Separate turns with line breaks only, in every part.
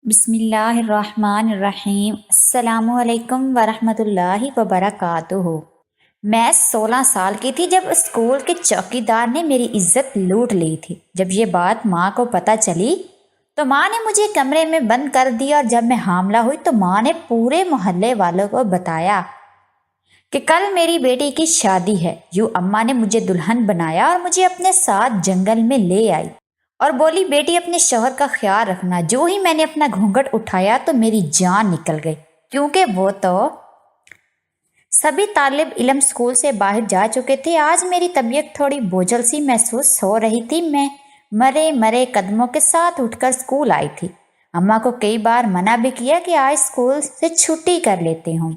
بسم اللہ الرحمن الرحیم۔ السلام علیکم ورحمۃ اللہ وبرکاتہ۔ میں 16 سال کی تھی جب اسکول کے چوکیدار نے میری عزت لوٹ لی تھی۔ جب یہ بات ماں کو پتہ چلی تو ماں نے مجھے کمرے میں بند کر دیا، اور جب میں حاملہ ہوئی تو ماں نے پورے محلے والوں کو بتایا کہ کل میری بیٹی کی شادی ہے۔ یوں اماں نے مجھے دلہن بنایا اور مجھے اپنے ساتھ جنگل میں لے آئی اور بولی، بیٹی اپنے شوہر کا خیال رکھنا۔ جو ہی میں نے اپنا گھونگھٹ اٹھایا تو میری جان نکل گئی، کیونکہ وہ تو سبھی طالب علم اسکول سے باہر جا چکے تھے۔ آج میری طبیعت تھوڑی بوجھل سی محسوس ہو رہی تھی۔ میں مرے مرے قدموں کے ساتھ اٹھ کر اسکول آئی تھی۔ اماں کو کئی بار منع بھی کیا کہ آج اسکول سے چھٹی کر لیتی ہوں،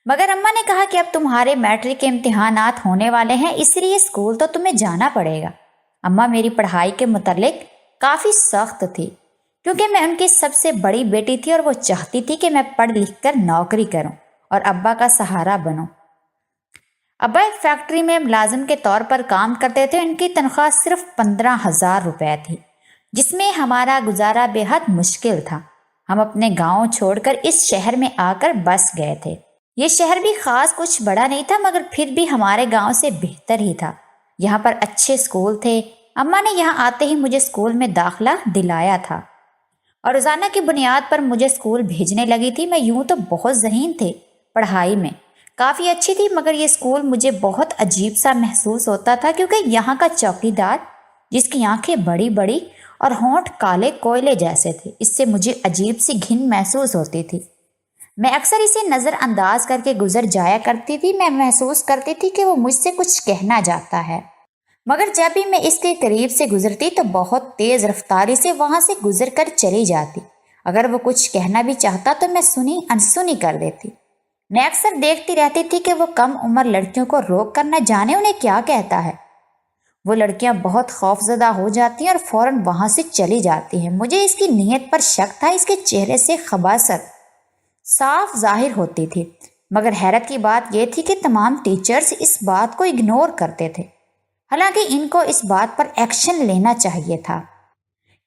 مگر اماں نے کہا کہ اب تمہارے میٹرک کے امتحانات ہونے والے ہیں، اس لیے اسکول تو تمہیں جانا پڑے گا۔ اماں میری پڑھائی کے متعلق کافی سخت تھی، کیونکہ میں ان کی سب سے بڑی بیٹی تھی اور وہ چاہتی تھی کہ میں پڑھ لکھ کر نوکری کروں اور ابا کا سہارا بنوں۔ ابا ایک فیکٹری میں ملازم کے طور پر کام کرتے تھے۔ ان کی تنخواہ صرف 15,000 روپے تھی، جس میں ہمارا گزارا بے حد مشکل تھا۔ ہم اپنے گاؤں چھوڑ کر اس شہر میں آ کر بس گئے تھے۔ یہ شہر بھی خاص کچھ بڑا نہیں تھا، مگر پھر بھی ہمارے گاؤں سے بہتر ہی تھا۔ یہاں پر اچھے اسکول تھے۔ اماں نے یہاں آتے ہی مجھے اسکول میں داخلہ دلایا تھا اور روزانہ کی بنیاد پر مجھے اسکول بھیجنے لگی تھی۔ میں یوں تو بہت ذہین تھی، پڑھائی میں کافی اچھی تھی، مگر یہ اسکول مجھے بہت عجیب سا محسوس ہوتا تھا، کیونکہ یہاں کا چوکیدار، جس کی آنکھیں بڑی بڑی اور ہونٹ کالے کوئلے جیسے تھے، اس سے مجھے عجیب سی گھن محسوس ہوتی تھی۔ میں اکثر اسے نظر انداز کر کے گزر جایا کرتی تھی۔ میں محسوس کرتی تھی کہ وہ مجھ سے کچھ کہنا چاہتا ہے، مگر جب بھی میں اس کے قریب سے گزرتی تو بہت تیز رفتاری سے وہاں سے گزر کر چلی جاتی۔ اگر وہ کچھ کہنا بھی چاہتا تو میں سنی انسنی کر دیتی۔ میں اکثر دیکھتی رہتی تھی کہ وہ کم عمر لڑکیوں کو روک کر نہ جانے انہیں کیا کہتا ہے۔ وہ لڑکیاں بہت خوف زدہ ہو جاتی ہیں اور فوراً وہاں سے چلی جاتی ہیں۔ مجھے اس کی نیت پر شک تھا۔ اس کے چہرے سے خباثت صاف ظاہر ہوتی تھی، مگر حیرت کی بات یہ تھی کہ تمام ٹیچرز اس بات کو اگنور کرتے تھے، حالانکہ ان کو اس بات پر ایکشن لینا چاہیے تھا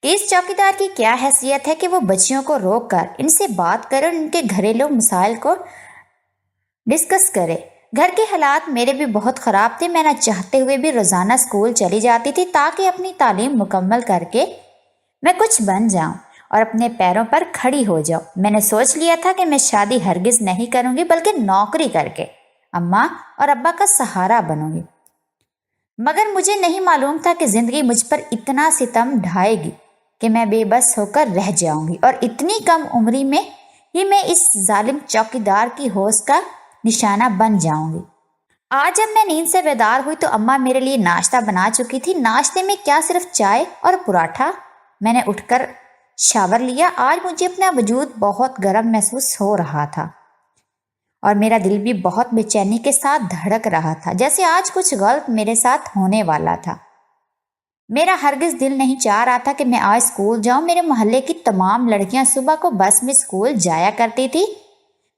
کہ اس چوکیدار کی کیا حیثیت ہے کہ وہ بچیوں کو روک کر ان سے بات کرے اور ان کے گھریلو مسائل کو ڈسکس کرے۔ گھر کے حالات میرے بھی بہت خراب تھے۔ میں نہ چاہتے ہوئے بھی روزانہ اسکول چلی جاتی تھی تاکہ اپنی تعلیم مکمل کر کے میں کچھ بن جاؤں اور اپنے پیروں پر کھڑی ہو جاؤں۔ میں نے سوچ لیا تھا کہ میں شادی ہرگز نہیں کروں گی، بلکہ نوکری کر کے اماں اور ابا کا سہارا بنوں گی۔ مگر مجھے نہیں معلوم تھا کہ زندگی مجھ پر اتنا ستم ڈھائے گی کہ میں بے بس ہو کر رہ جاؤں گی، اور اتنی کم عمری میں ہی میں اس ظالم چوکیدار کی ہوش کا نشانہ بن جاؤں گی۔ آج جب میں نیند سے بیدار ہوئی تو اماں میرے لیے ناشتہ بنا چکی تھی۔ ناشتے میں کیا صرف چائے اور پراٹھا۔ میں نے اٹھ کر شاور لیا۔ آج مجھے اپنا وجود بہت گرم محسوس ہو رہا تھا اور میرا دل بھی بہت بے چینی کے ساتھ دھڑک رہا تھا، جیسے آج کچھ غلط میرے ساتھ ہونے والا تھا۔ میرا ہرگز دل نہیں چاہ رہا تھا کہ میں آج اسکول جاؤں۔ میرے محلے کی تمام لڑکیاں صبح کو بس میں اسکول جایا کرتی تھی۔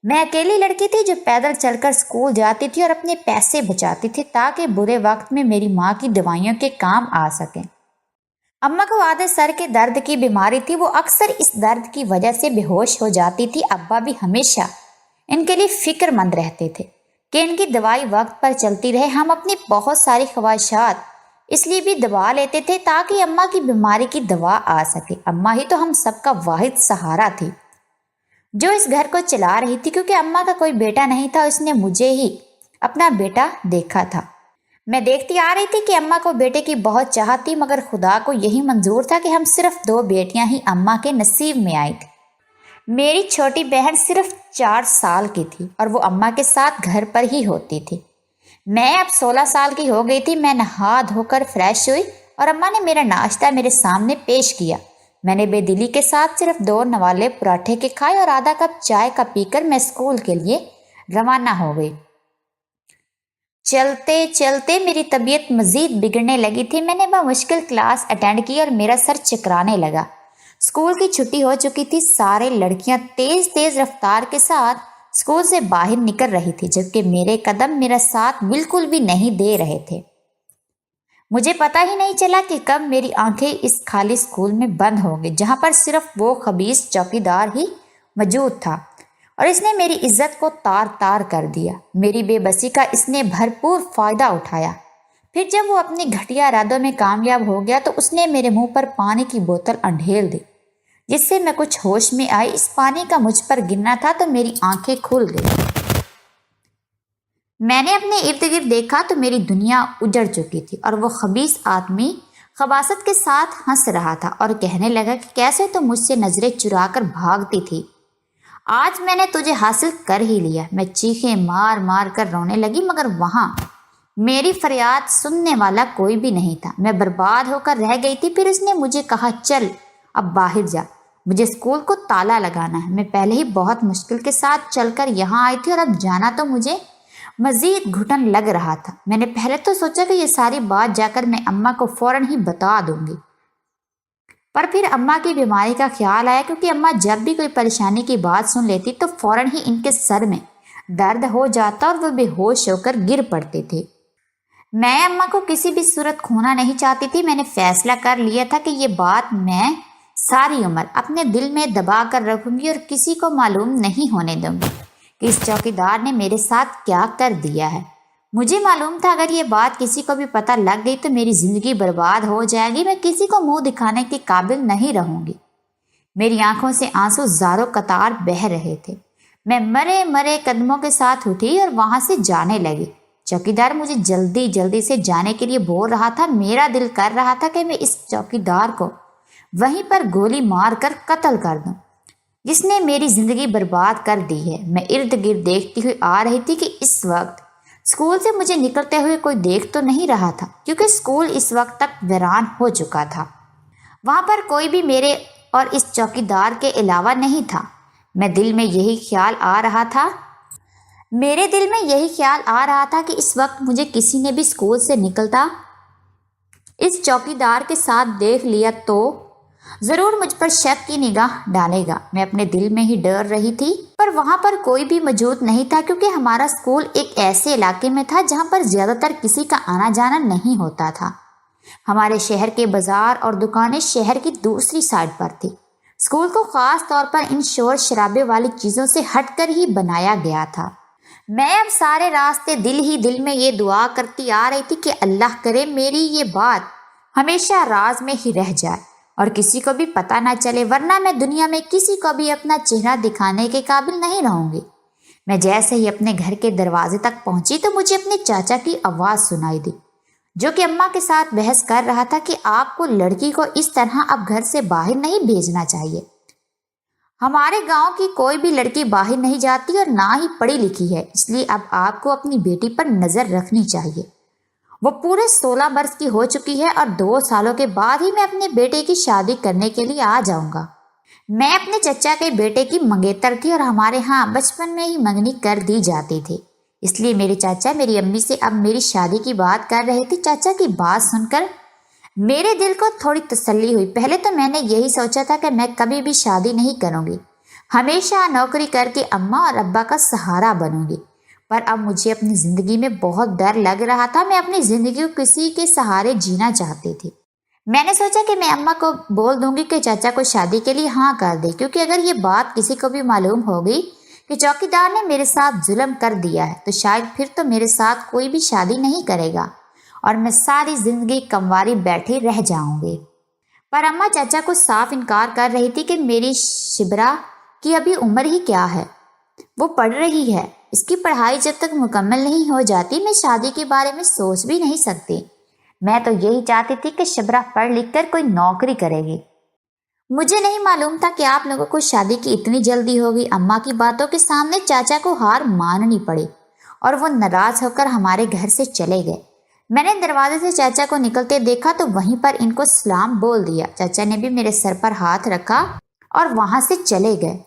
میں اکیلی لڑکی تھی جو پیدل چل کر اسکول جاتی تھی اور اپنے پیسے بچاتی تھی تاکہ برے وقت میں میری ماں کی دوائیوں کے کام آ سکیں۔ اماں کو عادت سر کے درد کی بیماری تھی۔ وہ اکثر اس درد کی وجہ سے بے ہوش ہو جاتی تھی۔ ابا بھی ہمیشہ ان کے لیے فکر مند رہتے تھے کہ ان کی دوائی وقت پر چلتی رہے۔ ہم اپنی بہت ساری خواہشات اس لیے بھی دبا لیتے تھے تاکہ اماں کی بیماری کی دوا آ سکے۔ اماں ہی تو ہم سب کا واحد سہارا تھی جو اس گھر کو چلا رہی تھی، کیونکہ اماں کا کوئی بیٹا نہیں تھا۔ اس نے مجھے ہی اپنا بیٹا دیکھا تھا۔ میں دیکھتی آ رہی تھی کہ اماں کو بیٹے کی بہت چاہت تھی، مگر خدا کو یہی منظور تھا کہ ہم صرف 2 بیٹیاں ہی اماں کے نصیب میں آئی تھی۔ میری چھوٹی بہن صرف 4 سال کی تھی اور وہ اماں کے ساتھ گھر پر ہی ہوتی تھی۔ میں اب 16 سال کی ہو گئی تھی۔ میں نہا دھو کر فریش ہوئی اور اماں نے میرا ناشتہ میرے سامنے پیش کیا۔ میں نے بے دلی کے ساتھ صرف 2 نوالے پراٹھے کے کھائے اور آدھا کپ چائے کا پی کر میں اسکول کے لیے روانہ ہو گئی۔ چلتے چلتے میری طبیعت مزید بگڑنے لگی تھی۔ میں نے بمشکل کلاس اٹینڈ کی اور میرا سر چکرانے لگا۔ اسکول کی چھٹی ہو چکی تھی۔ سارے لڑکیاں تیز تیز رفتار کے ساتھ اسکول سے باہر نکل رہی تھی، جبکہ میرے قدم میرا ساتھ بالکل بھی نہیں دے رہے تھے۔ مجھے پتہ ہی نہیں چلا کہ کب میری آنکھیں اس خالی اسکول میں بند ہو گئی جہاں پر صرف وہ خبیث چوکیدار ہی موجود تھا، اور اس نے میری عزت کو تار تار کر دیا۔ میری بے بسی کا اس نے بھرپور فائدہ اٹھایا۔ پھر جب وہ اپنی گھٹیا ارادوں میں کامیاب ہو گیا تو اس نے میرے منہ پر پانی کی بوتل انڈھیل دی، جس سے میں کچھ ہوش میں آئی۔ اس پانی کا مجھ پر گرنا تھا تو میری آنکھیں کھل گئی۔ میں نے اپنے ارد گرد دیکھا تو میری دنیا اجڑ چکی تھی، اور وہ خبیث آدمی خباثت کے ساتھ ہنس رہا تھا اور کہنے لگا کہ کیسے تو مجھ سے نظریں چرا کر بھاگتی تھی، آج میں نے تجھے حاصل کر ہی لیا۔ میں چیخیں مار مار کر رونے لگی، مگر وہاں میری فریاد سننے والا کوئی بھی نہیں تھا۔ میں برباد ہو کر رہ گئی تھی۔ پھر اس نے مجھے کہا، چل اب باہر جا، مجھے اسکول کو تالا لگانا ہے۔ میں پہلے ہی بہت مشکل کے ساتھ چل کر یہاں آئی تھی، اور اب جانا تو مجھے مزید گھٹن لگ رہا تھا۔ میں نے پہلے تو سوچا کہ یہ ساری بات جا کر میں اماں کو فوراً ہی بتا دوں گی، پر پھر اماں کی بیماری کا خیال آیا، کیونکہ اماں جب بھی کوئی پریشانی کی بات سن لیتی تو فوراً ہی ان کے سر میں درد ہو جاتا اور وہ بے ہوش ہو کر گر پڑتے تھے۔ میں اماں کو کسی بھی صورت کھونا نہیں چاہتی تھی۔ میں نے فیصلہ کر لیا تھا کہ یہ بات میں ساری عمر اپنے دل میں دبا کر رکھوں گی اور کسی کو معلوم نہیں ہونے دوں گی کہ اس چوکیدار نے میرے ساتھ کیا کر دیا ہے۔ مجھے معلوم تھا اگر یہ بات کسی کو بھی پتہ لگ گئی تو میری زندگی برباد ہو جائے گی، میں کسی کو منہ دکھانے کے قابل نہیں رہوں گی۔ میری آنکھوں سے آنسو زاروں قطار بہہ رہے تھے۔ میں مرے مرے قدموں کے ساتھ اٹھی اور وہاں سے جانے لگی۔ چوکیدار مجھے جلدی جلدی سے جانے کے لیے بول رہا تھا۔ میرا دل کر رہا تھا کہ میں اس چوکیدار کو وہیں پر گولی مار کر قتل کر دوں جس نے میری زندگی برباد کر دی ہے۔ میں ارد گرد دیکھتی ہوئی آ رہی تھی کہ اس وقت اسکول سے مجھے نکلتے ہوئے کوئی دیکھ تو نہیں رہا تھا، کیونکہ اسکول اس وقت تک ویران ہو چکا تھا۔ وہاں پر کوئی بھی میرے اور اس چوکیدار کے علاوہ نہیں تھا۔ میرے دل میں یہی خیال آ رہا تھا کہ اس وقت مجھے کسی نے بھی اسکول سے نکلتا اس چوکیدار کے ساتھ دیکھ لیا تو ضرور مجھ پر شک کی نگاہ ڈالے گا۔ میں اپنے دل میں ہی ڈر رہی تھی، پر وہاں پر کوئی بھی موجود نہیں تھا، کیونکہ ہمارا اسکول ایک ایسے علاقے میں تھا جہاں پر زیادہ تر کسی کا آنا جانا نہیں ہوتا تھا۔ ہمارے شہر کے بازار اور دکانیں شہر کی دوسری سائڈ پر تھی۔ اسکول کو خاص طور پر ان شور شرابے والی چیزوں سے ہٹ کر ہی بنایا گیا تھا۔ میں اب سارے راستے دل ہی دل میں یہ دعا کرتی آ رہی تھی کہ اللہ کرے میری یہ بات ہمیشہ راز میں ہی رہ جائے اور کسی کو بھی پتہ نہ چلے، ورنہ میں دنیا میں کسی کو بھی اپنا چہرہ دکھانے کے قابل نہیں رہوں گی۔ میں جیسے ہی اپنے گھر کے دروازے تک پہنچی تو مجھے اپنے چاچا کی آواز سنائی دی، جو کہ اماں کے ساتھ بحث کر رہا تھا کہ آپ کو لڑکی کو اس طرح اب گھر سے باہر نہیں بھیجنا چاہیے۔ ہمارے گاؤں کی کوئی بھی لڑکی باہر نہیں جاتی اور نہ ہی پڑھی لکھی ہے، اس لیے اب آپ کو اپنی بیٹی پر نظر رکھنی چاہیے۔ وہ پورے 16 برس کی ہو چکی ہے اور 2 سالوں کے بعد ہی میں اپنے بیٹے کی شادی کرنے کے لیے آ جاؤں گا۔ میں اپنے چچا کے بیٹے کی منگیتر تھی اور ہمارے ہاں بچپن میں ہی منگنی کر دی جاتی تھی، اس لیے میرے چاچا میری امی سے اب میری شادی کی بات کر رہے تھے۔ چاچا کی بات سن کر میرے دل کو تھوڑی تسلی ہوئی۔ پہلے تو میں نے یہی سوچا تھا کہ میں کبھی بھی شادی نہیں کروں گی، ہمیشہ نوکری کر کے اماں اور ابا کا سہارا بنوں گی، پر اب مجھے اپنی زندگی میں بہت ڈر لگ رہا تھا۔ میں اپنی زندگی کو کسی کے سہارے جینا چاہتی تھی۔ میں نے سوچا کہ میں اماں کو بول دوں گی کہ چاچا کو شادی کے لیے ہاں کر دے، کیونکہ اگر یہ بات کسی کو بھی معلوم ہو گئی کہ چوکیدار نے میرے ساتھ ظلم کر دیا ہے تو شاید پھر تو میرے ساتھ کوئی بھی شادی نہیں کرے گا اور میں ساری زندگی کنواری بیٹھی رہ جاؤں گی۔ پر اماں چاچا کو صاف انکار کر رہی تھی کہ میری شبرا کی ابھی عمر ہی کیا ہے، وہ پڑھ رہی ہے، اس کی پڑھائی جب تک مکمل نہیں ہو جاتی میں شادی کے بارے میں سوچ بھی نہیں سکتی۔ میں تو یہی چاہتی تھی کہ شبرا پڑھ لکھ کر کوئی نوکری کرے گی۔ مجھے نہیں معلوم تھا کہ آپ لوگوں کو شادی کی اتنی جلدی ہوگی۔ اماں کی باتوں کے سامنے چاچا کو ہار ماننی پڑی اور وہ ناراض ہو کر ہمارے گھر سے چلے گئے۔ میں نے دروازے سے چاچا کو نکلتے دیکھا تو وہیں پر ان کو سلام بول دیا۔ چاچا نے بھی میرے سر پر ہاتھ رکھا اور وہاں سے چلے گئے۔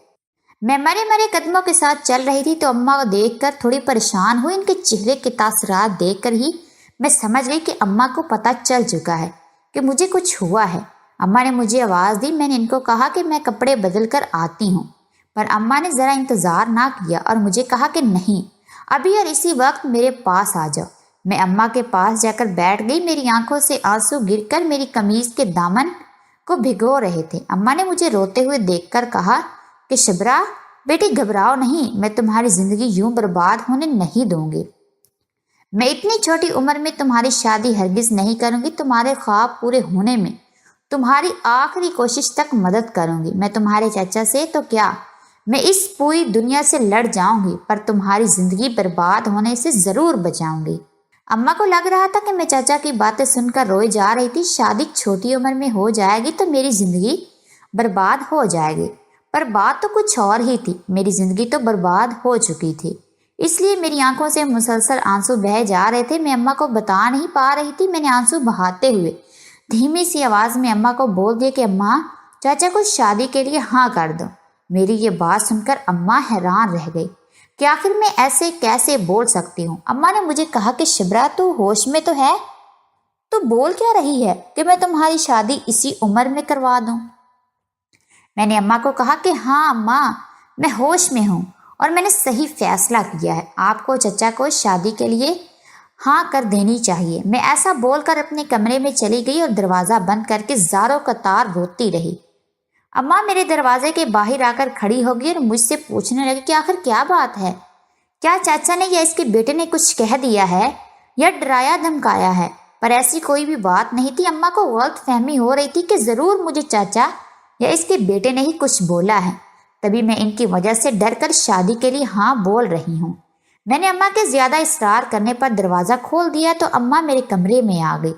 میں مرے مرے قدموں کے ساتھ چل رہی تھی تو اماں کو دیکھ کر تھوڑی پریشان ہوئی۔ ان کے چہرے کے تاثرات دیکھ کر ہی میں سمجھ گئی کہ اماں کو پتہ چل چکا ہے کہ مجھے کچھ ہوا ہے۔ اماں نے مجھے آواز دی۔ میں نے ان کو کہا کہ میں کپڑے بدل کر آتی ہوں، پر اماں نے ذرا انتظار نہ کیا اور مجھے کہا کہ نہیں، ابھی اور اسی وقت میرے پاس آ جاؤ۔ میں اماں کے پاس جا کر بیٹھ گئی۔ میری آنکھوں سے آنسو گر کر میری قمیض کے دامن کو بھگو رہے تھے۔ اماں نے مجھے روتے ہوئے دیکھ کر کہا کہ شبرا بیٹی گھبراؤ نہیں، میں تمہاری زندگی یوں برباد ہونے نہیں دوں گی۔ میں اتنی چھوٹی عمر میں تمہاری شادی ہرگز نہیں کروں گی۔ تمہارے خواب پورے ہونے میں تمہاری آخری کوشش تک مدد کروں گی۔ میں تمہارے چچا سے تو کیا، میں اس پوری دنیا سے لڑ جاؤں گی، پر تمہاری زندگی برباد ہونے سے ضرور بچاؤں گی۔ اماں کو لگ رہا تھا کہ میں چچا کی باتیں سن کر روئے جا رہی تھی۔ شادی چھوٹی عمر میں ہو جائے گی تو میری زندگی برباد ہو جائے گی، پر بات تو کچھ اور ہی تھی۔ میری زندگی تو برباد ہو چکی تھی، اس لیے میری آنکھوں سے مسلسل آنسو بہہ جا رہے تھے۔ میں اماں کو بتا نہیں پا رہی تھی۔ میں نے آنسو بہاتے ہوئے دھیمی سی آواز میں اماں کو بول دیا کہ اماں چاچا کو شادی کے لیے ہاں کر دو۔ میری یہ بات سن کر اماں حیران رہ گئی کہ آخر میں ایسے کیسے بول سکتی ہوں۔ اماں نے مجھے کہا کہ شبرا تو ہوش میں تو ہے، تو بول کیا رہی ہے کہ میں تمہاری شادی اسی عمر میں کروا دوں؟ میں نے اماں کو کہا کہ ہاں اماں، میں ہوش میں ہوں اور میں نے صحیح فیصلہ کیا ہے۔ آپ کو چچا کو شادی کے لیے ہاں کر دینی چاہیے۔ میں ایسا بول کر اپنے کمرے میں چلی گئی اور دروازہ بند کر کے زاروں قطار روتی رہی۔ اماں میرے دروازے کے باہر آ کر کھڑی ہو گئی اور مجھ سے پوچھنے لگی کہ آخر کیا بات ہے؟ کیا چاچا نے یا اس کے بیٹے نے کچھ کہہ دیا ہے یا ڈرایا دھمکایا ہے؟ پر ایسی کوئی بھی بات نہیں تھی۔ اماں کو غلط فہمی ہو رہی تھی کہ ضرور مجھے چاچا یا اس کے بیٹے نے ہی کچھ بولا ہے، تبھی میں ان کی وجہ سے ڈر کر شادی کے لیے ہاں بول رہی ہوں۔ میں نے اماں کے زیادہ اصرار کرنے پر دروازہ کھول دیا تو اماں میرے کمرے میں آ گئی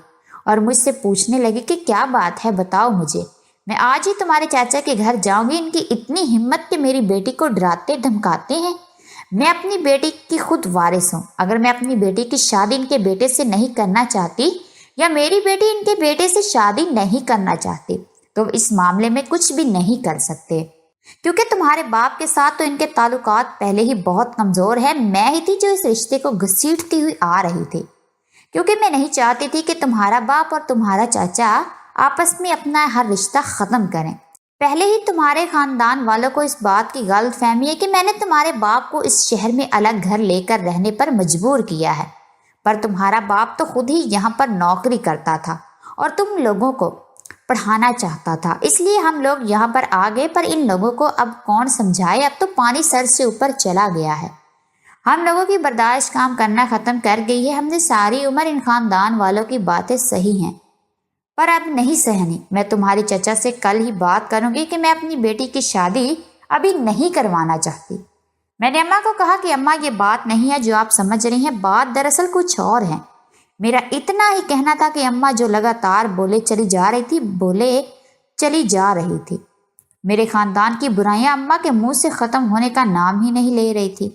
اور مجھ سے پوچھنے لگی کہ کیا بات ہے، بتاؤ مجھے، میں آج ہی تمہارے چاچا کے گھر جاؤں گی۔ ان کی اتنی ہمت کہ میری بیٹی کو ڈراتے دھمکاتے ہیں۔ میں اپنی بیٹی کی خود وارث ہوں۔ اگر میں اپنی بیٹی کی شادی ان کے بیٹے سے نہیں کرنا چاہتی یا میری بیٹی ان کے بیٹے سے شادی نہیں کرنا چاہتی تو اس معاملے میں کچھ بھی نہیں کر سکتے، کیونکہ تمہارے باپ کے ساتھ تو ان کے تعلقات پہلے ہی بہت کمزور ہیں۔ میں ہی تھی جو اس رشتے کو گھسیٹتی ہوئی آ رہی تھی، کیونکہ میں نہیں چاہتی تھی کہ تمہارا باپ اور تمہارا چاچا آپس میں اپنا ہر رشتہ ختم کریں۔ پہلے ہی تمہارے خاندان والوں کو اس بات کی غلط فہمی ہے کہ میں نے تمہارے باپ کو اس شہر میں الگ گھر لے کر رہنے پر مجبور کیا ہے، پر تمہارا باپ تو خود ہی یہاں پر نوکری کرتا تھا اور تم لوگوں کو پڑھانا چاہتا تھا، اس لیے ہم لوگ یہاں پر آ گئے۔ پر ان لوگوں کو اب کون سمجھائے، اب تو پانی سر سے اوپر چلا گیا ہے۔ ہم لوگوں کی برداشت کام کرنا ختم کر گئی ہے۔ ہم نے ساری عمر ان خاندان والوں کی باتیں سہی ہیں، پر اب نہیں سہنی۔ میں تمہاری چچا سے کل ہی بات کروں گی کہ میں اپنی بیٹی کی شادی ابھی نہیں کروانا چاہتی۔ میں نے اماں کو کہا کہ اماں یہ بات نہیں ہے جو آپ سمجھ رہی ہیں، بات دراصل کچھ اور ہے۔ میرا اتنا ہی کہنا تھا کہ اماں جو لگاتار بولے چلی جا رہی تھی۔ میرے خاندان کی برائیاں اماں کے منہ سے ختم ہونے کا نام ہی نہیں لے رہی تھی،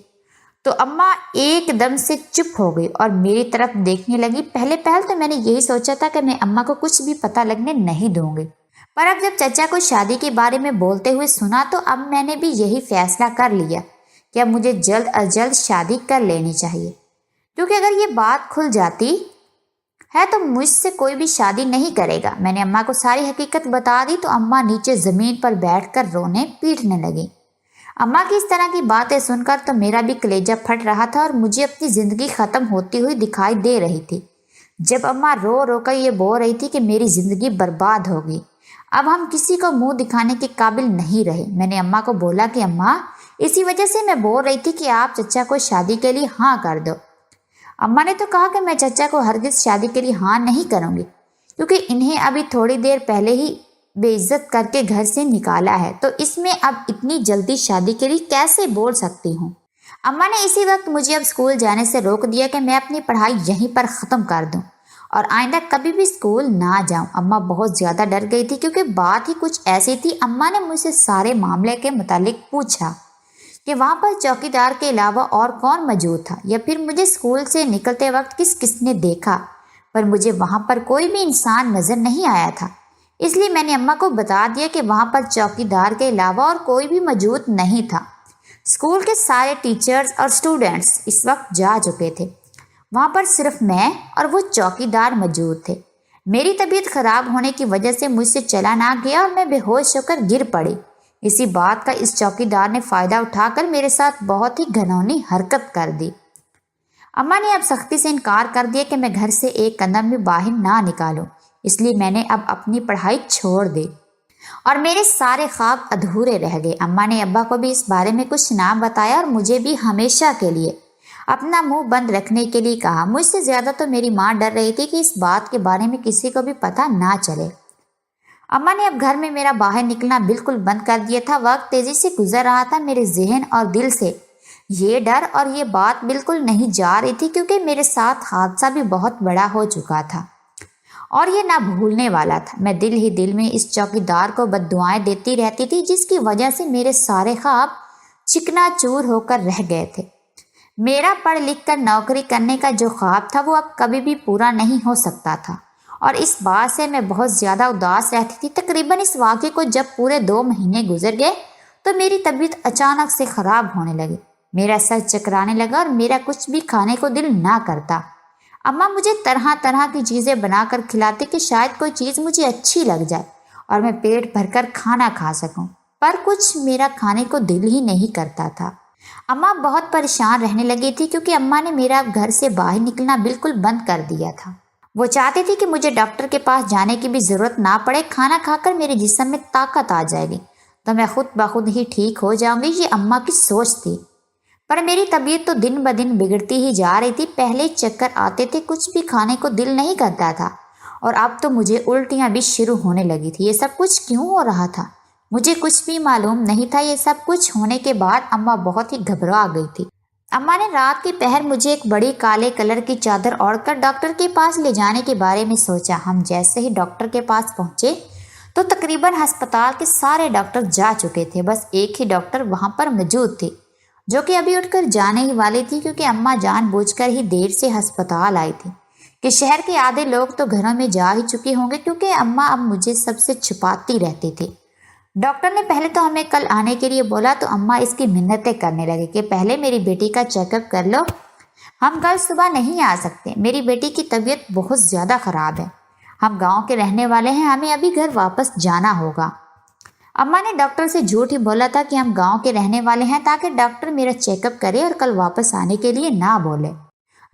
تو اماں ایک دم سے چپ ہو گئی اور میری طرف دیکھنے لگی۔ پہلے تو میں نے یہی سوچا تھا کہ میں اماں کو کچھ بھی پتہ لگنے نہیں دوں گی، پر اب جب چچا کو شادی کے بارے میں بولتے ہوئے سنا تو اب میں نے بھی یہی فیصلہ کر لیا کہ اب مجھے جلد از جلد شادی کر لینی چاہیے، کیونکہ اگر یہ بات کھل جاتی ہے تو مجھ سے کوئی بھی شادی نہیں کرے گا۔ میں نے اماں کو ساری حقیقت بتا دی تو اماں نیچے زمین پر بیٹھ کر رونے پیٹنے لگی۔ اماں کی اس طرح کی باتیں سن کر تو میرا بھی کلیجہ پھٹ رہا تھا اور مجھے اپنی زندگی ختم ہوتی ہوئی دکھائی دے رہی تھی۔ جب اماں رو رو کر یہ بول رہی تھی کہ میری زندگی برباد ہوگی، اب ہم کسی کو منہ دکھانے کے قابل نہیں رہے، میں نے اماں کو بولا کہ اماں اسی وجہ سے میں بول رہی تھی کہ آپ چچا کو شادی کے لیے ہاں کر دو۔ اماں نے تو کہا کہ میں چچا کو ہرگز شادی کے لیے ہاں نہیں کروں گی، کیونکہ انہیں ابھی تھوڑی دیر پہلے ہی بے عزت کر کے گھر سے نکالا ہے، تو اس میں اب اتنی جلدی شادی کے لیے کیسے بول سکتی ہوں۔ اماں نے اسی وقت مجھے اب اسکول جانے سے روک دیا کہ میں اپنی پڑھائی یہیں پر ختم کر دوں اور آئندہ کبھی بھی اسکول نہ جاؤں۔ اماں بہت زیادہ ڈر گئی تھی کیونکہ بات ہی کچھ ایسی تھی۔ اماں نے مجھ سے سارے معاملے کے متعلق پوچھا کہ وہاں پر چوکیدار کے علاوہ اور کون موجود تھا، یا پھر مجھے اسکول سے نکلتے وقت کس نے دیکھا، پر مجھے وہاں پر کوئی بھی انسان نظر نہیں آیا تھا۔ اس لیے میں نے اماں کو بتا دیا کہ وہاں پر چوکیدار کے علاوہ اور کوئی بھی موجود نہیں تھا۔ اسکول کے سارے ٹیچرز اور اسٹوڈنٹس اس وقت جا چکے تھے، وہاں پر صرف میں اور وہ چوکیدار موجود تھے۔ میری طبیعت خراب ہونے کی وجہ سے مجھ سے چلا نہ گیا اور میں بے ہوش ہو کر گر پڑی۔ اسی بات کا اس چوکیدار نے فائدہ اٹھا کر میرے ساتھ بہت ہی گھنونی حرکت کر دی۔ اماں نے اب سختی سے انکار کر دیا کہ میں گھر سے ایک قدم بھی باہر نہ نکالوں، اس لیے میں نے اب اپنی پڑھائی چھوڑ دی اور میرے سارے خواب ادھورے رہ گئے۔ اماں نے ابا کو بھی اس بارے میں کچھ نہ بتایا اور مجھے بھی ہمیشہ کے لیے اپنا منہ بند رکھنے کے لیے کہا۔ مجھ سے زیادہ تو میری ماں ڈر رہی تھی کہ اس بات کے بارے میں کسی کو بھی پتہ نہ چلے۔ اماں نے اب گھر میں میرا باہر نکلنا بالکل بند کر دیا تھا۔ وقت تیزی سے گزر رہا تھا، میرے ذہن اور دل سے یہ ڈر اور یہ بات بالکل نہیں جا رہی تھی، کیونکہ میرے ساتھ حادثہ بھی بہت بڑا ہو چکا تھا اور یہ نہ بھولنے والا تھا۔ میں دل ہی دل میں اس چوکیدار کو بد دعائیں دیتی رہتی تھی، جس کی وجہ سے میرے سارے خواب چکنا چور ہو کر رہ گئے تھے۔ میرا پڑھ لکھ کر نوکری کرنے کا جو خواب تھا وہ اب کبھی بھی پورا نہیں ہو سکتا تھا، اور اس بات سے میں بہت زیادہ اداس رہتی تھی۔ تقریباً اس واقعے کو جب پورے 2 مہینے گزر گئے تو میری طبیعت اچانک سے خراب ہونے لگی۔ میرا سر چکرانے لگا اور میرا کچھ بھی کھانے کو دل نہ کرتا۔ اماں مجھے طرح طرح کی چیزیں بنا کر کھلاتی کہ شاید کوئی چیز مجھے اچھی لگ جائے اور میں پیٹ بھر کر کھانا کھا سکوں، پر کچھ میرا کھانے کو دل ہی نہیں کرتا تھا۔ اماں بہت پریشان رہنے لگی تھی، کیونکہ اماں نے میرا گھر سے باہر نکلنا بالکل بند کر دیا تھا۔ وہ چاہتی تھی کہ مجھے ڈاکٹر کے پاس جانے کی بھی ضرورت نہ پڑے، کھانا کھا کر میرے جسم میں طاقت آ جائے گی تو میں خود بخود ہی ٹھیک ہو جاؤں گی۔ یہ اماں کی سوچ تھی، پر میری طبیعت تو دن بدن بگڑتی ہی جا رہی تھی۔ پہلے چکر آتے تھے، کچھ بھی کھانے کو دل نہیں کرتا تھا، اور اب تو مجھے الٹیاں بھی شروع ہونے لگی تھی۔ یہ سب کچھ کیوں ہو رہا تھا مجھے کچھ بھی معلوم نہیں تھا۔ یہ سب کچھ ہونے کے بعد اماں بہت ہی گھبرا گئی تھی۔ اماں نے رات کی پہر مجھے ایک بڑی کالے کلر کی چادر اوڑھ کر ڈاکٹر کے پاس لے جانے کے بارے میں سوچا۔ ہم جیسے ہی ڈاکٹر کے پاس پہنچے تو تقریباً ہسپتال کے سارے ڈاکٹر جا چکے تھے، بس ایک ہی ڈاکٹر وہاں پر موجود تھی، جو کہ ابھی اٹھ کر جانے ہی والی تھی، کیونکہ اماں جان بوجھ کر ہی دیر سے ہسپتال آئی تھی کہ شہر کے آدھے لوگ تو گھروں میں جا ہی چکے ہوں گے، کیونکہ اماں اب مجھے سب سے چھپاتی رہتی تھی۔ ڈاکٹر نے پہلے تو ہمیں کل آنے کے لیے بولا تو اماں اس کی منتیں کرنے لگے کہ پہلے میری بیٹی کا چیک اپ کر لو، ہم کل صبح نہیں آ سکتے، میری بیٹی کی طبیعت بہت زیادہ خراب ہے، ہم گاؤں کے رہنے والے ہیں، ہمیں ابھی گھر واپس جانا ہوگا۔ اماں نے ڈاکٹر سے جھوٹ ہی بولا تھا کہ ہم گاؤں کے رہنے والے ہیں، تاکہ ڈاکٹر میرا چیک اپ کرے اور کل واپس آنے کے لیے نہ بولے۔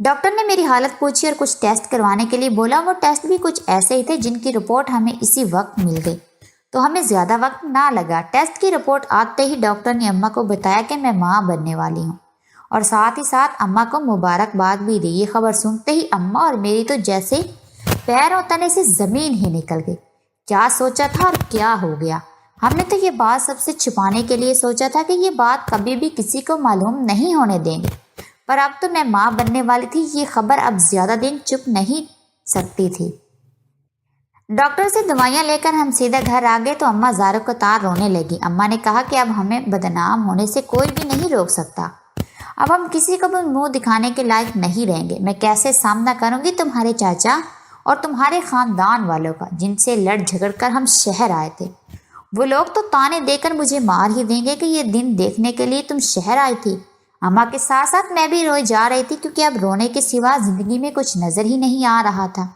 ڈاکٹر نے میری حالت پوچھی اور کچھ ٹیسٹ کروانے کے لیے بولا۔ وہ ٹیسٹ بھی کچھ ایسے ہی تھے جن کی رپورٹ ہمیں اسی وقت مل گئی، تو ہمیں زیادہ وقت نہ لگا۔ ٹیسٹ کی رپورٹ آتے ہی ڈاکٹر نے اماں کو بتایا کہ میں ماں بننے والی ہوں، اور ساتھ ہی ساتھ اماں کو مبارکباد بھی دی۔ یہ خبر سنتے ہی اماں اور میری تو جیسے پیروں تلے سے زمین ہی نکل گئی۔ کیا سوچا تھا اور کیا ہو گیا؟ ہم نے تو یہ بات سب سے چھپانے کے لیے سوچا تھا کہ یہ بات کبھی بھی کسی کو معلوم نہیں ہونے دیں گے، پر اب تو میں ماں بننے والی تھی، یہ خبر اب زیادہ دن چھپ نہیں سکتی تھی۔ ڈاکٹر سے دوائیاں لے کر ہم سیدھا گھر آ گئے تو اماں زاروں کو تار رونے لگی۔ اماں نے کہا کہ اب ہمیں بدنام ہونے سے کوئی بھی نہیں روک سکتا، اب ہم کسی کو بھی منہ دکھانے کے لائق نہیں رہیں گے۔ میں کیسے سامنا کروں گی تمہارے چاچا اور تمہارے خاندان والوں کا، جن سے لڑ جھگڑ کر ہم شہر آئے تھے؟ وہ لوگ تو تانے دے کر مجھے مار ہی دیں گے کہ یہ دن دیکھنے کے لیے تم شہر آئی تھی۔ اماں کے ساتھ ساتھ میں بھی روئے جا رہی تھی، کیونکہ اب رونے کے سوا زندگی میں کچھ نظر ہی نہیں آ رہا تھا۔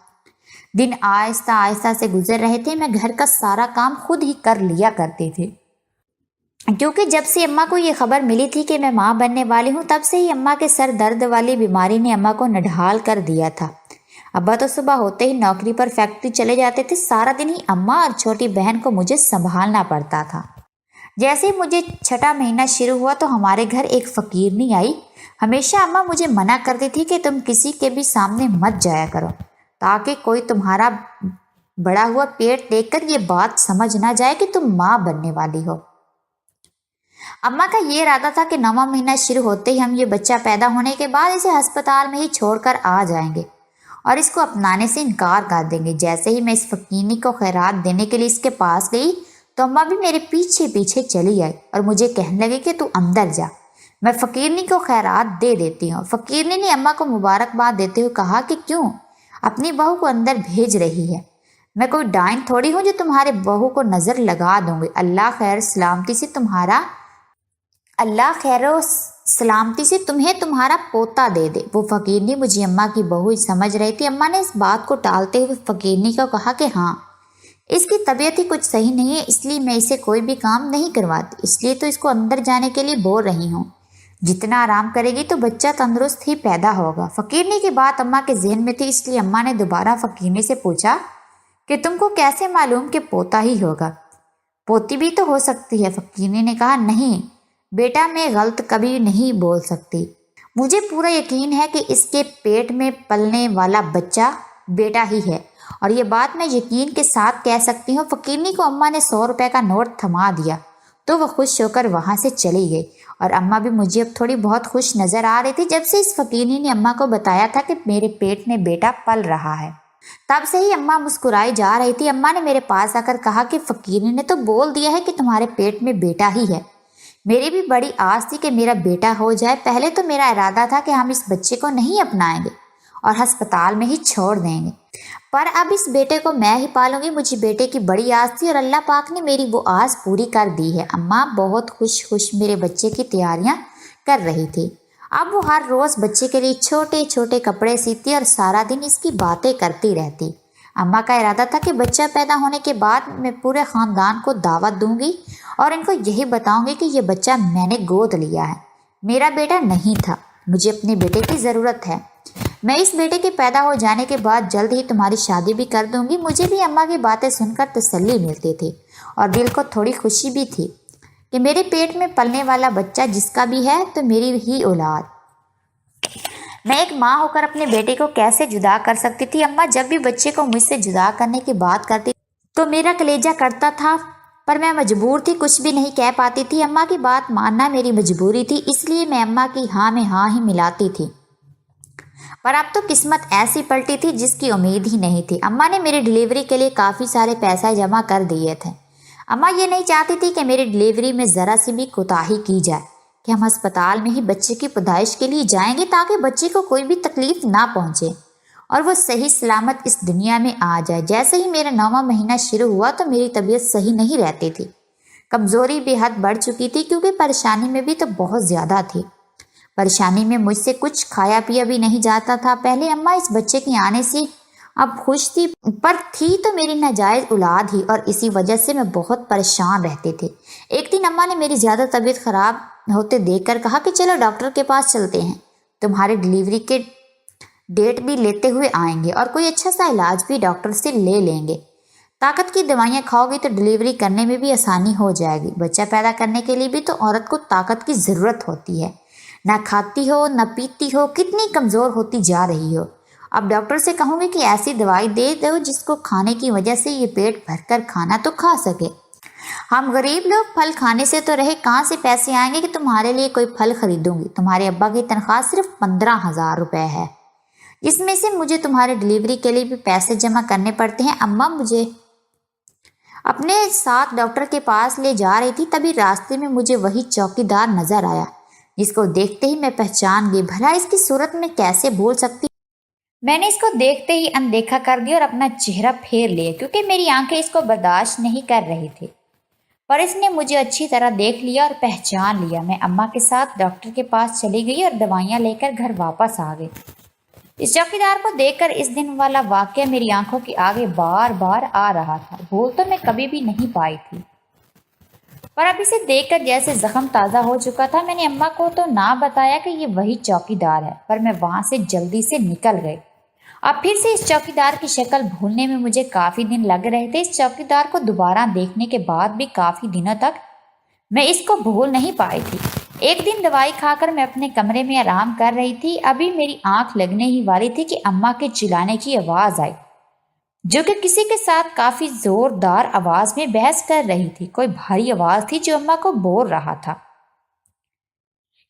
دن آہستہ آہستہ سے گزر رہے تھے، میں گھر کا سارا کام خود ہی کر لیا کرتی تھی، کیونکہ جب سے اماں کو یہ خبر ملی تھی کہ میں ماں بننے والی ہوں، تب سے ہی اماں کے سر درد والی بیماری نے اماں کو نڈھال کر دیا تھا۔ ابا تو صبح ہوتے ہی نوکری پر فیکٹری چلے جاتے تھے، سارا دن ہی اماں اور چھوٹی بہن کو مجھے سنبھالنا پڑتا تھا۔ جیسے ہی مجھے 6واں مہینہ شروع ہوا تو ہمارے گھر ایک فقیرنی آئی۔ ہمیشہ اماں مجھے منع کرتی تھی کہ تم کسی کے بھی سامنے مت جایا کرو، تاکہ کوئی تمہارا بڑا ہوا پیٹ دیکھ کر یہ بات سمجھ نہ جائے کہ تم ماں بننے والی ہو۔ اماں کا یہ ارادہ تھا کہ 9واں مہینہ شروع ہوتے ہی ہم یہ بچہ پیدا ہونے کے بعد اسے ہسپتال میں ہی چھوڑ کر آ جائیں گے اور اس کو اپنانے سے انکار کر دیں گے۔ جیسے ہی میں اس فقیرنی کو خیرات دینے کے لیے اس کے پاس گئی تو اماں بھی میرے پیچھے پیچھے چلی آئی اور مجھے کہنے لگی کہ تو اندر جا، میں فقیرنی کو خیرات دے دیتی ہوں۔ فقیرنی نے اماں کو مبارکباد دیتے ہوئے کہا کہ کیوں اپنی بہو کو اندر بھیج رہی ہے؟ میں کوئی ڈائن تھوڑی ہوں جو تمہارے بہو کو نظر لگا دوں گی۔ اللہ خیر و سلامتی سے تمہیں تمہارا پوتا دے دے۔ وہ فقیرنی مجھے اماں کی بہو ہی سمجھ رہی تھی۔ اماں نے اس بات کو ٹالتے ہوئے فقیرنی کو کہا کہ ہاں، اس کی طبیعت ہی کچھ صحیح نہیں ہے، اس لیے میں اسے کوئی بھی کام نہیں کرواتی، اس لیے تو اس کو اندر جانے کے لیے بول رہی ہوں۔ جتنا آرام کرے گی تو بچہ تندرست ہی پیدا ہوگا۔ فقیرنی کی بات اماں کے ذہن میں تھی، اس لیے اماں نے دوبارہ فقیرنی سے پوچھا کہ تم کو کیسے معلوم کہ پوتا ہی ہوگا؟ پوتی بھی تو ہو سکتی ہے۔ فقیرنی نے کہا نہیں بیٹا، میں غلط کبھی نہیں بول سکتی، مجھے پورا یقین ہے کہ اس کے پیٹ میں پلنے والا بچہ بیٹا ہی ہے، اور یہ بات میں یقین کے ساتھ کہہ سکتی ہوں۔ فقیرنی کو اماں نے 100 روپے کا نوٹ تھما دیا تو وہ خوش ہو کر وہاں سے چلی گئی، اور اماں بھی مجھے اب تھوڑی بہت خوش نظر آ رہی تھی جب سے اس فقیرنی نے اماں کو بتایا تھا کہ میرے پیٹ میں بیٹا پل رہا ہے۔ تب سے ہی اماں مسکرائی جا رہی تھی۔ اماں نے میرے پاس آ کر کہا کہ فقیرنی نے تو بول دیا ہے کہ تمہارے پیٹ میں بیٹا ہی ہے۔ میری بھی بڑی آس تھی کہ میرا بیٹا ہو جائے۔ پہلے تو میرا ارادہ تھا کہ ہم اس بچے کو نہیں اپنائیں گے اور ہسپتال میں ہی چھوڑ دیں گے، پر اب اس بیٹے کو میں ہی پالوں گی۔ مجھے بیٹے کی بڑی آس تھی اور اللہ پاک نے میری وہ آس پوری کر دی ہے۔ اماں بہت خوش میرے بچے کی تیاریاں کر رہی تھی۔ اب وہ ہر روز بچے کے لیے چھوٹے چھوٹے کپڑے سیتی اور سارا دن اس کی باتیں کرتی رہتی۔ اماں کا ارادہ تھا کہ بچہ پیدا ہونے کے بعد میں پورے خاندان کو دعوت دوں گی اور ان کو یہی بتاؤں گی کہ یہ بچہ میں نے گود لیا ہے، میرا بیٹا نہیں تھا، مجھے اپنے بیٹے کی ضرورت ہے۔ میں اس بیٹے کے پیدا ہو جانے کے بعد جلد ہی تمہاری شادی بھی کر دوں گی۔ مجھے بھی اماں کی باتیں سن کر تسلی ملتی تھی اور دل کو تھوڑی خوشی بھی تھی کہ میرے پیٹ میں پلنے والا بچہ جس کا بھی ہے تو میری ہی اولاد۔ میں ایک ماں ہو کر اپنے بیٹے کو کیسے جدا کر سکتی تھی؟ اماں جب بھی بچے کو مجھ سے جدا کرنے کی بات کرتی تو میرا کلیجہ کٹتا تھا، پر میں مجبور تھی، کچھ بھی نہیں کہہ پاتی تھی۔ اماں کی بات ماننا میری مجبوری تھی، اس لیے میں اماں کی ہاں میں ہاں ہی ملاتی تھی۔ پر اب تو قسمت ایسی پلٹی تھی جس کی امید ہی نہیں تھی۔ اماں نے میری ڈلیوری کے لیے کافی سارے پیسے جمع کر دیے تھے۔ اماں یہ نہیں چاہتی تھی کہ میری ڈلیوری میں ذرا سی بھی کوتاہی کی جائے، کہ ہم ہسپتال میں ہی بچے کی پیدائش کے لیے جائیں گے تاکہ بچے کو کوئی بھی تکلیف نہ پہنچے اور وہ صحیح سلامت اس دنیا میں آ جائے۔ جیسے ہی میرا 9واں مہینہ شروع ہوا تو میری طبیعت صحیح نہیں رہتی تھی، کمزوری بے حد بڑھ چکی تھی کیونکہ پریشانی میں بھی تو بہت زیادہ تھی۔ پریشانی میں مجھ سے کچھ کھایا پیا بھی نہیں جاتا تھا۔ پہلے اماں اس بچے کے آنے سے اب خوش تھی، پر تھی تو میری ناجائز اولاد ہی، اور اسی وجہ سے میں بہت پریشان رہتے تھے۔ ایک دن اماں نے میری زیادہ طبیعت خراب ہوتے دیکھ کر کہا کہ چلو ڈاکٹر کے پاس چلتے ہیں، تمہارے ڈلیوری کے ڈیٹ بھی لیتے ہوئے آئیں گے اور کوئی اچھا سا علاج بھی ڈاکٹر سے لے لیں گے۔ طاقت کی دوائیاں کھاؤ گی تو ڈلیوری کرنے میں بھی آسانی ہو جائے گی۔ بچہ پیدا کرنے کے لیے بھی تو عورت کو طاقت کی ضرورت ہوتی ہے، نہ کھاتی ہو نہ پیتی ہو، کتنی کمزور ہوتی جا رہی ہو۔ اب ڈاکٹر سے کہوں گی کہ ایسی دوائی دے دو جس کو کھانے کی وجہ سے یہ پیٹ بھر کر کھانا تو کھا سکے۔ ہم غریب لوگ پھل کھانے سے تو رہے، کہاں سے پیسے آئیں گے کہ تمہارے لیے کوئی پھل خریدوں گی؟ تمہارے ابا کی تنخواہ صرف 15,000 روپے ہے، جس میں سے مجھے تمہارے ڈلیوری کے لیے بھی پیسے جمع کرنے پڑتے ہیں۔ اماں مجھے اپنے ساتھ ڈاکٹر کے پاس لے جا رہی تھی، تبھی راستے میں مجھے وہی چوکیدار نظر آیا جس کو دیکھتے ہی میں پہچان گئی۔ بھلا اس کی صورت میں کیسے بھول سکتی؟ میں نے اس کو دیکھتے ہی اندیکھا کر دیا اور اپنا چہرہ پھیر لیا کیونکہ میری آنکھیں اس کو برداشت نہیں کر رہی تھی، پر اس نے مجھے اچھی طرح دیکھ لیا اور پہچان لیا۔ میں اماں کے ساتھ ڈاکٹر کے پاس چلی گئی اور دوائیاں لے کر گھر واپس آ گئی۔ اس چوکیدار کو دیکھ کر اس دن والا واقعہ میری آنکھوں کے آگے بار بار آ رہا تھا۔ بھول تو میں کبھی بھی نہیں پائی تھی، پر اب اسے دیکھ کر جیسے زخم تازہ ہو چکا تھا۔ میں نے اماں کو تو نہ بتایا کہ یہ وہی چوکیدار ہے، پر میں وہاں سے جلدی سے نکل گئی۔ اب پھر سے اس چوکیدار کی شکل بھولنے میں مجھے کافی دن لگ رہے تھے۔ اس چوکیدار کو دوبارہ دیکھنے کے بعد بھی کافی دنوں تک میں اس کو بھول نہیں پائی تھی۔ ایک دن دوائی کھا کر میں اپنے کمرے میں آرام کر رہی تھی، ابھی میری آنکھ لگنے ہی والی تھی کہ اماں کے چلانے کی آواز آئی، جو کہ کسی کے ساتھ کافی زوردار آواز میں بحث کر رہی تھی۔ کوئی بھاری آواز تھی جو اماں کو بول رہا تھا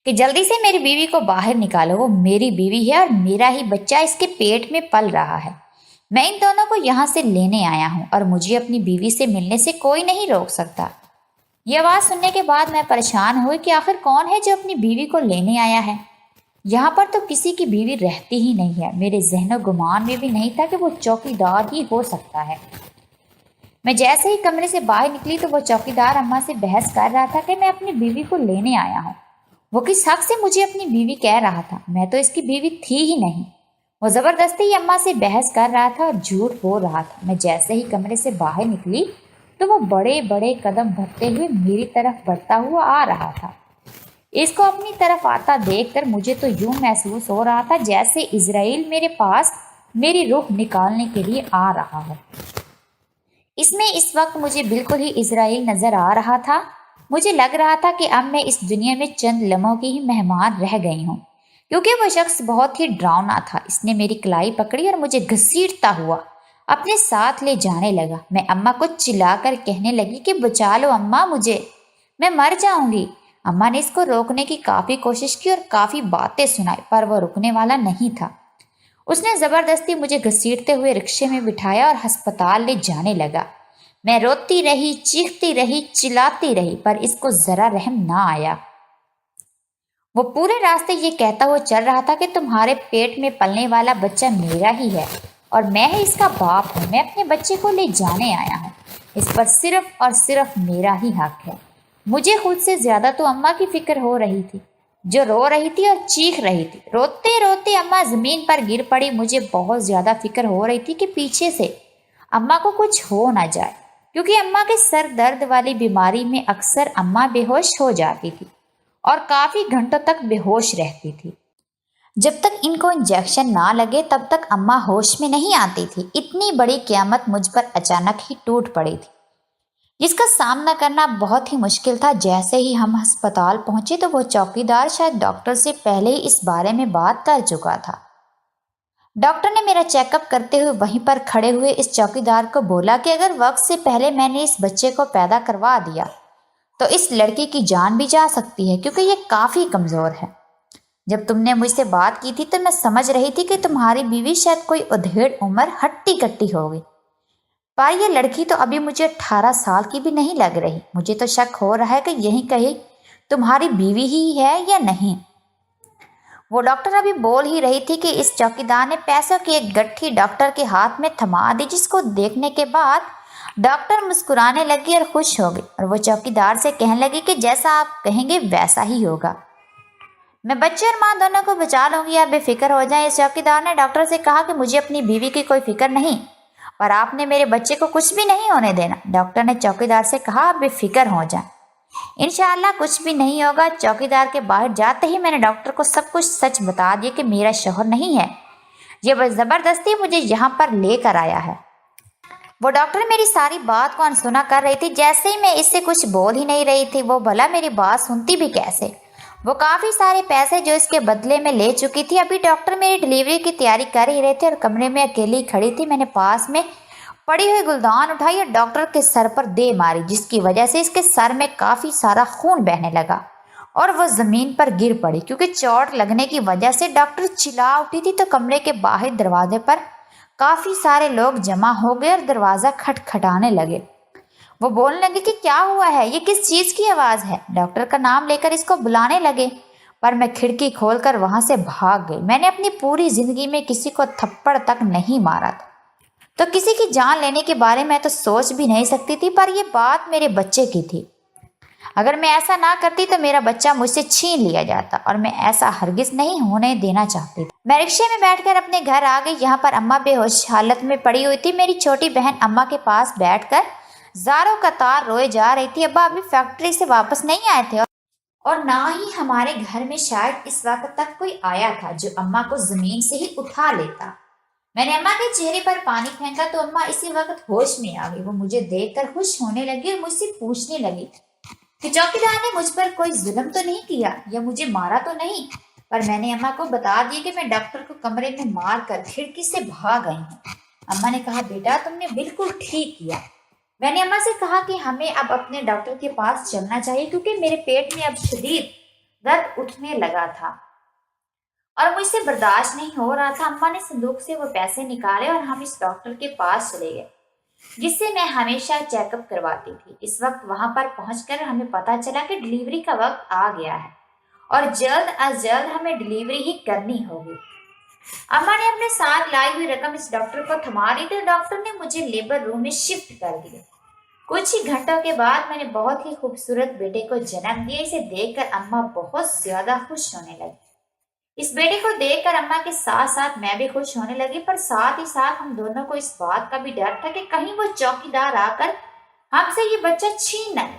کہ جلدی سے میری بیوی کو باہر نکالو، وہ میری بیوی ہے اور میرا ہی بچہ اس کے پیٹ میں پل رہا ہے۔ میں ان دونوں کو یہاں سے لینے آیا ہوں اور مجھے اپنی بیوی سے ملنے سے کوئی نہیں روک سکتا۔ یہ آواز سننے کے بعد میں پریشان ہوئی کہ آخر کون ہے جو اپنی بیوی کو لینے آیا ہے؟ یہاں پر تو کسی کی بیوی رہتی ہی نہیں ہے۔ میرے ذہن و گمان میں بھی نہیں تھا کہ وہ چوکیدار ہی ہو سکتا ہے۔ میں جیسے ہی کمرے سے باہر نکلی تو وہ چوکیدار اماں سے بحث کر رہا تھا کہ میں اپنی بیوی کو لینے آیا ہوں۔ وہ کس حق سے مجھے اپنی بیوی کہہ رہا تھا؟ میں تو اس کی بیوی تھی ہی نہیں۔ وہ زبردستی ہی اماں سے بحث کر رہا تھا اور جھوٹ بول رہا تھا۔ میں جیسے ہی کمرے سے باہر نکلی تو وہ بڑے بڑے قدم بڑھتے ہوئے میری طرف بڑھتا ہوا آ رہا تھا۔ اس کو اپنی طرف آتا دیکھ کر مجھے تو یوں محسوس ہو رہا تھا جیسے اسرائیل میرے پاس میری روح نکالنے کے لیے آ رہا ہے۔ اس وقت مجھے بالکل ہی اسرائیل نظر آ رہا تھا۔ مجھے لگ رہا تھا کہ اب میں اس دنیا میں چند لمحوں کی ہی مہمان رہ گئی ہوں، کیونکہ وہ شخص بہت ہی ڈراؤنا تھا۔ اس نے میری کلائی پکڑی اور مجھے گھسیٹتا ہوا اپنے ساتھ لے جانے لگا۔ میں اماں کو چلا کر کہنے لگی کہ بچا لو اماں مجھے، میں مر جاؤں گی۔ اماں نے اس کو روکنے کی کافی کوشش کی اور کافی باتیں سنائی، پر وہ رکنے والا نہیں تھا۔ اس نے زبردستی مجھے گھسیٹتے ہوئے رکشے میں بٹھایا اور ہسپتال لے جانے لگا۔ میں روتی رہی، چیختی رہی، چلاتی رہی، پر اس کو ذرا رحم نہ آیا۔ وہ پورے راستے یہ کہتا ہوا چل رہا تھا کہ تمہارے پیٹ میں پلنے والا بچہ میرا ہی ہے اور میں ہی اس کا باپ ہوں۔ میں اپنے بچے کو لے جانے آیا ہوں، اس پر صرف اور صرف میرا ہی حق ہے۔ مجھے خود سے زیادہ تو اماں کی فکر ہو رہی تھی، جو رو رہی تھی اور چیخ رہی تھی۔ روتے روتے اماں زمین پر گر پڑی۔ مجھے بہت زیادہ فکر ہو رہی تھی کہ پیچھے سے اماں کو کچھ ہو نہ جائے، کیونکہ اماں کے سر درد والی بیماری میں اکثر اماں بے ہوش ہو جاتی تھی اور کافی گھنٹوں تک بے ہوش رہتی تھی۔ جب تک ان کو انجیکشن نہ لگے تب تک اماں ہوش میں نہیں آتی تھی۔ اتنی بڑی قیامت مجھ پر اچانک ہی ٹوٹ پڑی تھی، جس کا سامنا کرنا بہت ہی مشکل تھا۔ جیسے ہی ہم ہسپتال پہنچے تو وہ چوکیدار شاید ڈاکٹر سے پہلے ہی اس بارے میں بات کر چکا تھا۔ ڈاکٹر نے میرا چیک اپ کرتے ہوئے وہیں پر کھڑے ہوئے اس چوکیدار کو بولا کہ اگر وقت سے پہلے میں نے اس بچے کو پیدا کروا دیا تو اس لڑکی کی جان بھی جا سکتی ہے، کیونکہ یہ کافی کمزور ہے۔ جب تم نے مجھ سے بات کی تھی تو میں سمجھ رہی تھی کہ تمہاری بیوی شاید کوئی ادھیڑ عمر ہٹی کٹی ہوگی، پر یہ لڑکی تو ابھی مجھے 18 سال کی بھی نہیں لگ رہی۔ مجھے تو شک ہو رہا ہے کہ یہی کہیں تمہاری بیوی ہی ہے یا نہیں۔ وہ ڈاکٹر ابھی بول ہی رہی تھی کہ اس چوکیدار نے پیسوں کی ایک گٹھی ڈاکٹر کے ہاتھ میں تھما دی، جس کو دیکھنے کے بعد ڈاکٹر مسکرانے لگی اور خوش ہو گئی اور وہ چوکیدار سے کہنے لگی کہ جیسا آپ کہیں گے ویسا ہی ہوگا، میں بچے اور ماں دونوں کو بچا لوں گی، آپ بے فکر ہو جائیں۔ اس چوکیدار نے ڈاکٹر سے کہا کہ مجھے اپنی بیوی کی کوئی فکر نہیں، پر آپ نے میرے بچے کو کچھ بھی نہیں ہونے دینا۔ ڈاکٹر نے چوکیدار سے کہا آپ بے فکر ہو جائیں، انشاءاللہ کچھ بھی نہیں ہوگا۔ چوکیدار کے باہر جاتے ہی میں نے ڈاکٹر کو سب کچھ سچ بتا دیا کہ میرا شوہر نہیں ہے، یہ بس زبردستی مجھے یہاں پر لے کر آیا ہے۔ وہ ڈاکٹر میری ساری بات کو انسنا کر رہی تھی، جیسے ہی میں اس سے کچھ بول ہی نہیں رہی تھی۔ وہ بھلا میری بات سنتی بھی کیسے؟ وہ کافی سارے پیسے جو اس کے بدلے میں لے چکی تھی۔ ابھی ڈاکٹر میری ڈلیوری کی تیاری کر ہی رہے تھے اور کمرے میں اکیلی کھڑی تھی۔ میں نے پاس میں پڑی ہوئی گلدان اٹھائی اور ڈاکٹر کے سر پر دے ماری، جس کی وجہ سے اس کے سر میں کافی سارا خون بہنے لگا اور وہ زمین پر گر پڑی۔ کیونکہ چوٹ لگنے کی وجہ سے ڈاکٹر چلا اٹھی تھی تو کمرے کے باہر دروازے پر کافی سارے لوگ جمع ہو گئے اور دروازہ کھٹکھٹانے لگے۔ وہ بولنے لگے کہ کیا ہوا ہے، یہ کس چیز کی آواز ہے؟ ڈاکٹر کا نام لے کر اس کو بلانے لگے، پر میں کھڑکی کھول کر وہاں سے بھاگ گئی۔ میں نے اپنی پوری زندگی میں کسی کو تھپڑ تک نہیں مارا تھا، تو کسی کی جان لینے کے بارے میں تو سوچ بھی نہیں سکتی تھی، پر یہ بات میرے بچے کی تھی۔ اگر میں ایسا نہ کرتی تو میرا بچہ مجھ سے چھین لیا جاتا اور میں ایسا ہرگز نہیں ہونے دینا چاہتی تھی۔ میں رکشے میں بیٹھ کر اپنے گھر آ گئی۔ یہاں پر اماں بے ہوش حالت میں پڑی ہوئی تھی۔ میری چھوٹی بہن اماں کے پاس بیٹھ کر زاروں قطار روئے جا رہی تھی۔ ابا ابھی فیکٹری سے واپس نہیں آئے تھے اور نہ ہی ہمارے گھر میں شاید اس وقت تک کوئی آیا تھا جو اماں کو زمین سے ہی اٹھا لیتا۔ میں نے اماں کے چہرے پر پانی پھینکا تو اماں اسی وقت ہوش میں آ گئی۔ وہ مجھے دیکھ کر خوش ہونے لگی اور مجھ سے پوچھنے لگی کہ چوکیدار نے مجھ پر کوئی ظلم تو نہیں کیا یا مجھے مارا تو نہیں؟ پر میں نے اماں کو بتا دیا کہ میں ڈاکٹر کو کمرے میں مار کر کھڑکی سے بھاگ آئی ہوں۔ اماں نے کہا بیٹا تم نے بالکل ٹھیک کیا۔ میں نے اماں سے کہا کہ ہمیں اب اپنے ڈاکٹر کے پاس چلنا چاہیے، کیونکہ میرے پیٹ میں اب شدید درد اٹھنے لگا تھا اور مجھ سے برداشت نہیں ہو رہا تھا۔ اماں نے صندوق سے وہ پیسے نکالے اور ہم اس ڈاکٹر کے پاس چلے گئے جس سے میں ہمیشہ چیک اپ کرواتی تھی۔ اس وقت وہاں پر پہنچ کر ہمیں پتہ چلا کہ ڈلیوری کا وقت آ گیا ہے اور جلد از جلد ہمیں ڈلیوری ہی کرنی ہوگی۔ اماں نے اپنے ساتھ لائی ہوئی رقم اس ڈاکٹر کو تھما دی تو ڈاکٹر نے مجھے لیبر روم میں شفٹ کر دیا۔ کچھ ہی گھنٹوں کے بعد میں نے بہت ہی خوبصورت بیٹے کو جنم دیا۔ اسے دیکھ کر اماں بہت زیادہ خوش ہونے لگی۔ اس بیٹے کو دیکھ کر اماں کے ساتھ ساتھ میں بھی خوش ہونے لگی، پر ساتھ ہی ساتھ ہم دونوں کو اس بات کا بھی ڈر تھا کہ کہیں وہ چوکیدار آ کر ہم سے یہ بچہ چھین نہ لے۔